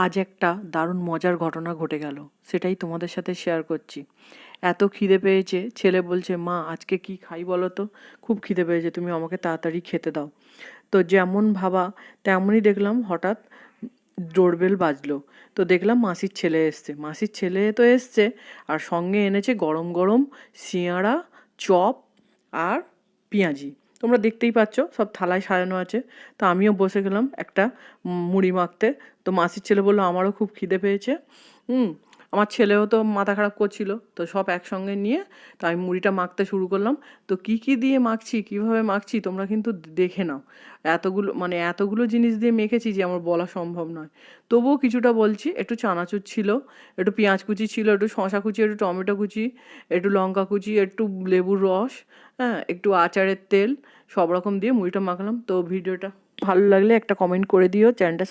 আজ একটা দারুণ মজার ঘটনা ঘটে গেল, সেটাই তোমাদের সাথে শেয়ার করছি। এত খিদে পেয়েছে, ছেলে বলছে মা আজকে কি খাই বলো তো, খুব খিদে পেয়েছে, তুমি আমাকে তাড়াতাড়ি খেতে দাও। তো যেমন ভাবা তেমনই দেখলাম হঠাৎ ডোরবেল বাজলো। তো দেখলাম মাসির ছেলে এসছে, মাসির ছেলে তো এসছে আর সঙ্গে এনেছে গরম গরম সিঙাড়া, চপ আর পেঁয়াজি। তোমরা দেখতেই পাচ্ছ সব থালায় সাজানো আছে। তো আমিও বসে গেলাম একটা মুড়ি মাখতে। তো মাসির ছেলে বললো আমারও খুব খিদে পেয়েছে। আমার ছেলেও তো মাথা খারাপ করছিল, তো সব একসঙ্গে নিয়ে তো আমি মুড়িটা মাখতে শুরু করলাম। তো কি কি দিয়ে মাখছি, কিভাবে মাখছি তোমরা কিন্তু দেখে নাও। এতগুলো জিনিস দিয়ে মেখেছি যে আমার বলা সম্ভব নয়, তবুও কিছুটা বলছি। একটু চানাচুর ছিল, একটু পেঁয়াজ কুচি ছিল, একটু শসা কুচি, একটু টমেটো কুচি, একটু লঙ্কা কুচি, একটু লেবুর রস, হ্যাঁ, একটু আচারের তেল, সব রকম দিয়ে মুড়িটা মাখলাম। তো ভিডিওটা ভালো লাগলে একটা কমেন্ট করে দিও, চ্যানেলটা